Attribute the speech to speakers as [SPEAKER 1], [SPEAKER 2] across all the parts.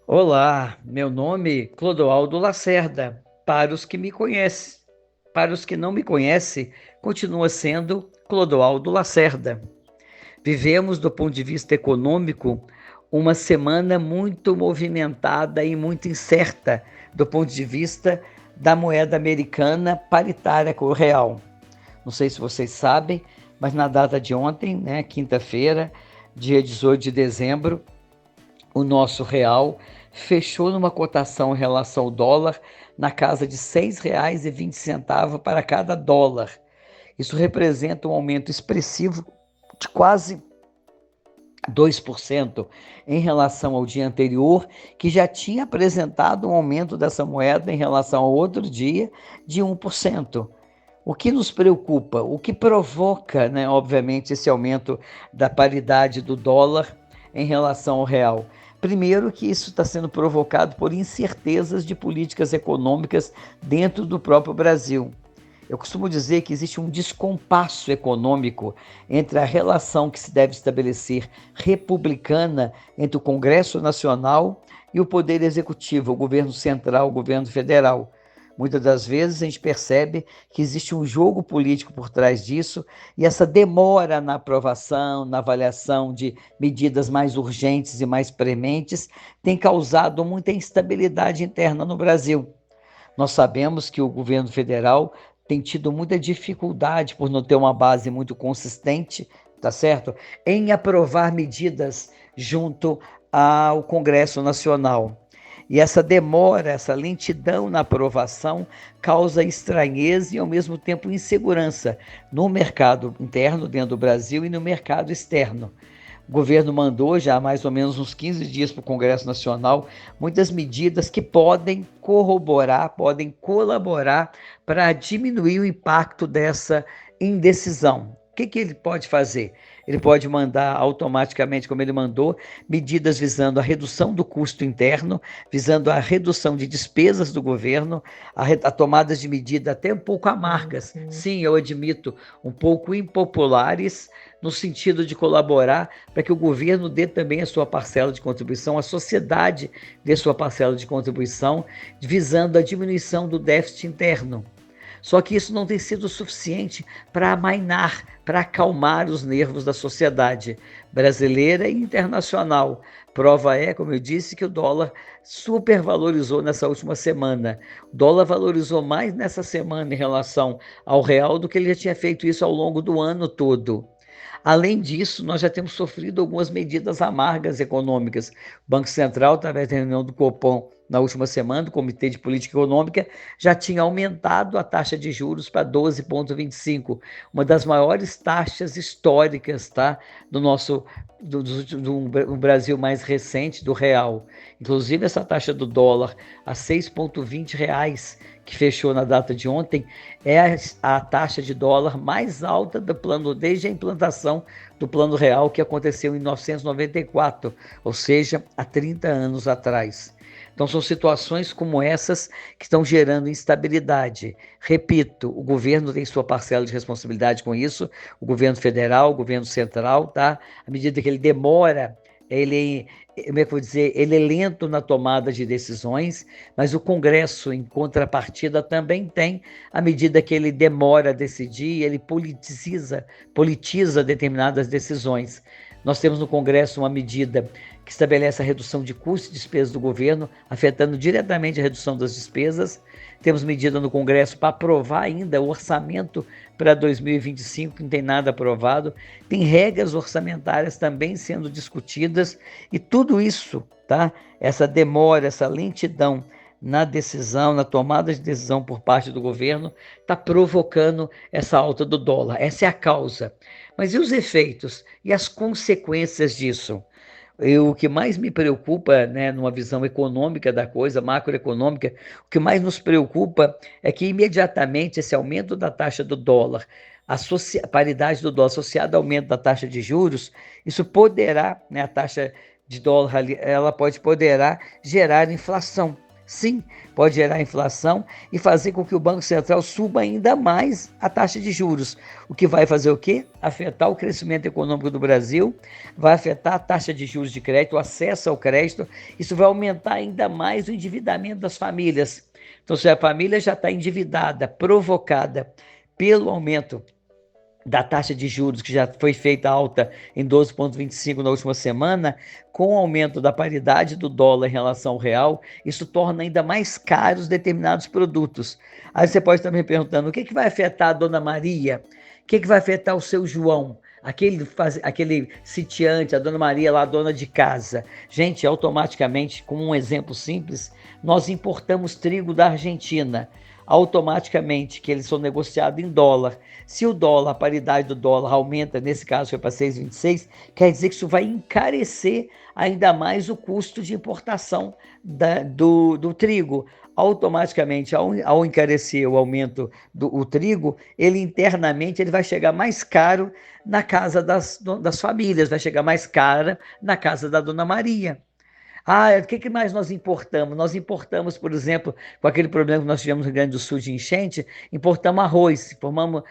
[SPEAKER 1] Olá, meu nome é Clodoaldo Lacerda. Para os que me conhecem, para os que não me conhecem, continua sendo Clodoaldo Lacerda. Vivemos, do ponto de vista econômico, uma semana muito movimentada e muito incerta do ponto de vista da moeda americana paritária com o real. Não sei se vocês sabem, mas na data de ontem, né, quinta-feira, dia 18 de dezembro, o nosso real fechou numa cotação em relação ao dólar na casa de R$ 6,20 para cada dólar. Isso representa um aumento expressivo de quase 2% em relação ao dia anterior, que já tinha apresentado um aumento dessa moeda em relação ao outro dia de 1%. O que nos preocupa, o que provoca, né, obviamente, esse aumento da paridade do dólar em relação ao real? Primeiro, que isso está sendo provocado por incertezas de políticas econômicas dentro do próprio Brasil. Eu costumo dizer que existe um descompasso econômico entre a relação que se deve estabelecer republicana entre o Congresso Nacional e o Poder Executivo, o governo central, o governo federal. Muitas das vezes a gente percebe que existe um jogo político por trás disso e essa demora na aprovação, na avaliação de medidas mais urgentes e mais prementes tem causado muita instabilidade interna no Brasil. Nós sabemos que o governo federal tem tido muita dificuldade por não ter uma base muito consistente, tá certo? Em aprovar medidas junto ao Congresso Nacional. E essa demora, essa lentidão na aprovação causa estranheza e, ao mesmo tempo, insegurança no mercado interno, dentro do Brasil, e no mercado externo. O governo mandou já há mais ou menos uns 15 dias para o Congresso Nacional muitas medidas que podem corroborar, podem colaborar para diminuir o impacto dessa indecisão. O que ele pode fazer? Ele pode mandar automaticamente, como ele mandou, medidas visando a redução do custo interno, visando a redução de despesas do governo, a tomadas de medidas até um pouco amargas, sim, eu admito, um pouco impopulares, no sentido de colaborar para que o governo dê também a sua parcela de contribuição, a sociedade dê sua parcela de contribuição, visando a diminuição do déficit interno. Só que isso não tem sido suficiente para amainar, para acalmar os nervos da sociedade brasileira e internacional. Prova é, como eu disse, que o dólar supervalorizou nessa última semana. O dólar valorizou mais nessa semana em relação ao real do que ele já tinha feito isso ao longo do ano todo. Além disso, nós já temos sofrido algumas medidas amargas econômicas. O Banco Central, através da reunião do Copom na última semana, do Comitê de Política Econômica, já tinha aumentado a taxa de juros para 12,25, uma das maiores taxas históricas, tá, do Brasil mais recente, do real. Inclusive, essa taxa do dólar a R$ 6,20, que fechou na data de ontem, é a taxa de dólar mais alta do plano, desde a implantação do Plano Real, que aconteceu em 1994, ou seja, há 30 anos atrás. Então, são situações como essas que estão gerando instabilidade. Repito, o governo tem sua parcela de responsabilidade com isso, o governo federal, o governo central, tá? À medida que ele demora, como é que eu vou dizer, ele é lento na tomada de decisões, mas o Congresso, em contrapartida, também tem, à medida que ele demora a decidir, ele politiza determinadas decisões. Nós temos no Congresso uma medida que estabelece a redução de custos e despesas do governo, afetando diretamente a redução das despesas. Temos medida no Congresso para aprovar ainda o orçamento para 2025, que não tem nada aprovado. Tem regras orçamentárias também sendo discutidas e tudo isso, tá? Essa demora, essa lentidão na decisão, na tomada de decisão por parte do governo, está provocando essa alta do dólar. Essa é a causa. Mas e os efeitos e as consequências disso? O que mais me preocupa, né, numa visão econômica da coisa, macroeconômica, o que mais nos preocupa é que imediatamente esse aumento da taxa do dólar, a paridade do dólar associada ao aumento da taxa de juros, isso poderá, né, a taxa de dólar ela poderá gerar inflação. Sim, pode gerar inflação e fazer com que o Banco Central suba ainda mais a taxa de juros, o que vai fazer o quê? Afetar o crescimento econômico do Brasil, vai afetar a taxa de juros de crédito, o acesso ao crédito, isso vai aumentar ainda mais o endividamento das famílias. Então, se a família já está endividada, provocada pelo aumento da taxa de juros, que já foi feita alta em 12,25 na última semana, com o aumento da paridade do dólar em relação ao real, isso torna ainda mais caros determinados produtos. Aí você pode estar me perguntando, o que vai afetar a Dona Maria? O que vai afetar o seu João? Aquele sitiante, a Dona Maria lá, dona de casa. Gente, automaticamente, como um exemplo simples, nós importamos trigo da Argentina. Automaticamente, que eles são negociados em dólar. Se o dólar, a paridade do dólar aumenta, nesse caso foi para 6,26, quer dizer que isso vai encarecer ainda mais o custo de importação do trigo. Automaticamente, ao encarecer o aumento do trigo, ele internamente ele vai chegar mais caro na casa das famílias, vai chegar mais cara na casa da Dona Maria. O que mais nós importamos? Nós importamos, por exemplo, com aquele problema que nós tivemos no Rio Grande do Sul de enchente, importamos arroz, importamos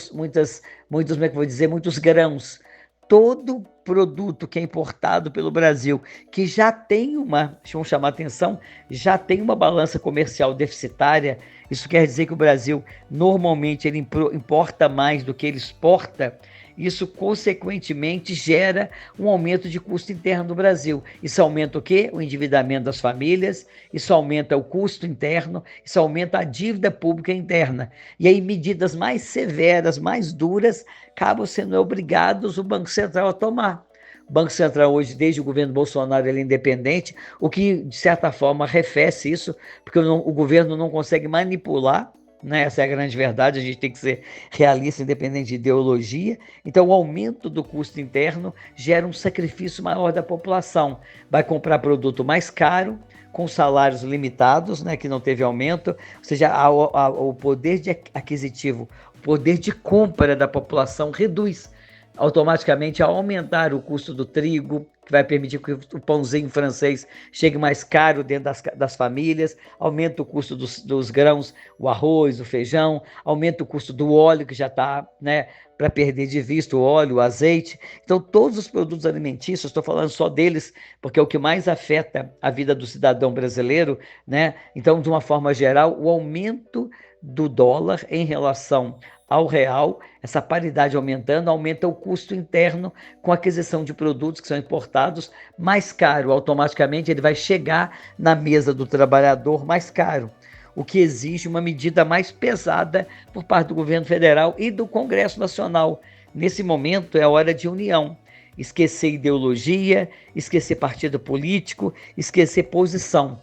[SPEAKER 1] como é que eu vou dizer, muitos grãos. Todo produto que é importado pelo Brasil, que já tem vamos chamar a atenção, já tem uma balança comercial deficitária, isso quer dizer que o Brasil normalmente ele importa mais do que ele exporta. Isso, consequentemente, gera um aumento de custo interno do Brasil. Isso aumenta o quê? O endividamento das famílias, isso aumenta o custo interno, isso aumenta a dívida pública interna. E aí, medidas mais severas, mais duras, acabam sendo obrigados o Banco Central a tomar. O Banco Central hoje, desde o governo Bolsonaro, ele é independente, o que, de certa forma, arrefece isso, porque o governo não consegue manipular, né? Essa é a grande verdade, a gente tem que ser realista, independente de ideologia. Então, o aumento do custo interno gera um sacrifício maior da população. Vai comprar produto mais caro, com salários limitados, né, que não teve aumento, ou seja, o poder aquisitivo, o poder de compra da população reduz. Automaticamente, ao aumentar o custo do trigo, que vai permitir que o pãozinho francês chegue mais caro dentro das famílias, aumenta o custo dos grãos, o arroz, o feijão, aumenta o custo do óleo, que já está, né, para perder de vista o óleo, o azeite. Então, todos os produtos alimentícios, estou falando só deles, porque é o que mais afeta a vida do cidadão brasileiro, né? Então, de uma forma geral, o aumento do dólar em relação ao real, essa paridade aumentando, aumenta o custo interno com a aquisição de produtos que são importados mais caro. Automaticamente ele vai chegar na mesa do trabalhador mais caro, o que exige uma medida mais pesada por parte do governo federal e do Congresso Nacional. Nesse momento é hora de união. Esquecer ideologia, esquecer partido político, esquecer posição.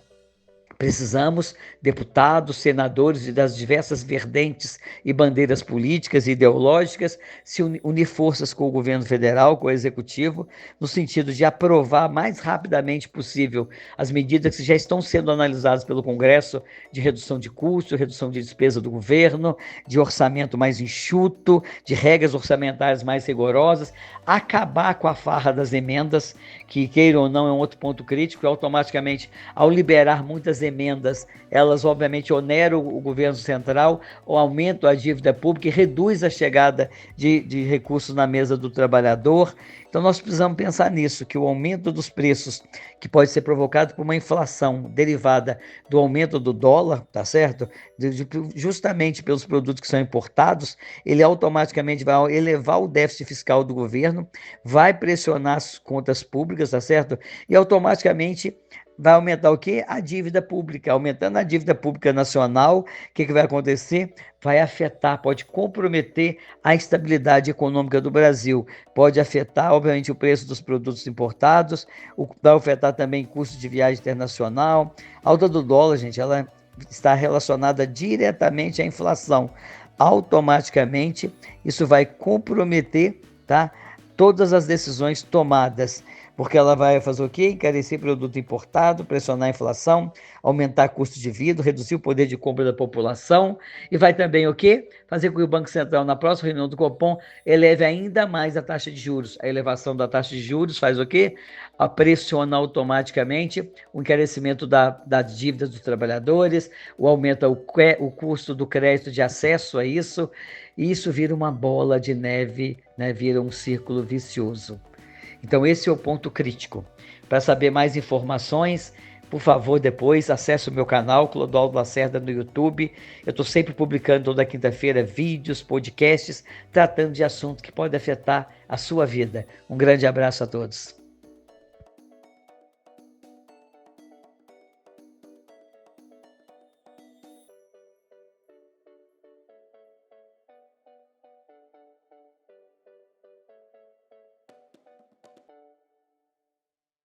[SPEAKER 1] Precisamos, deputados, senadores das diversas vertentes e bandeiras políticas e ideológicas, se unir forças com o governo federal, com o executivo, no sentido de aprovar mais rapidamente possível as medidas que já estão sendo analisadas pelo Congresso, de redução de custos, redução de despesa do governo, de orçamento mais enxuto, de regras orçamentárias mais rigorosas, acabar com a farra das emendas, que, queira ou não, é um outro ponto crítico, e automaticamente, ao liberar muitas emendas, elas obviamente oneram o governo central, ou aumentam a dívida pública e reduz a chegada de recursos na mesa do trabalhador. Então nós precisamos pensar nisso, que o aumento dos preços, que pode ser provocado por uma inflação derivada do aumento do dólar, tá certo? Justamente pelos produtos que são importados, ele automaticamente vai elevar o déficit fiscal do governo, vai pressionar as contas públicas, tá certo? E automaticamente vai aumentar o quê? A dívida pública. Aumentando a dívida pública nacional, o que vai acontecer? Vai afetar, pode comprometer a estabilidade econômica do Brasil. Pode afetar, obviamente, o preço dos produtos importados, vai afetar também custo de viagem internacional. A alta do dólar, gente, ela está relacionada diretamente à inflação. Automaticamente, isso vai comprometer, tá, todas as decisões tomadas. porque ela vai fazer o quê? Encarecer produto importado, pressionar a inflação, aumentar custo de vida, reduzir o poder de compra da população e vai também o quê? Fazer com que o Banco Central, na próxima reunião do Copom, eleve ainda mais a taxa de juros. A elevação da taxa de juros faz o quê? Pressiona automaticamente o encarecimento das dívidas dos trabalhadores, aumenta o custo do crédito de acesso a isso, e isso vira uma bola de neve, né? Vira um círculo vicioso. Então, esse é o ponto crítico. Para saber mais informações, por favor, depois acesse o meu canal, Clodoaldo Lacerda, no YouTube. Eu estou sempre publicando toda quinta-feira vídeos, podcasts, tratando de assuntos que podem afetar a sua vida. Um grande abraço a todos.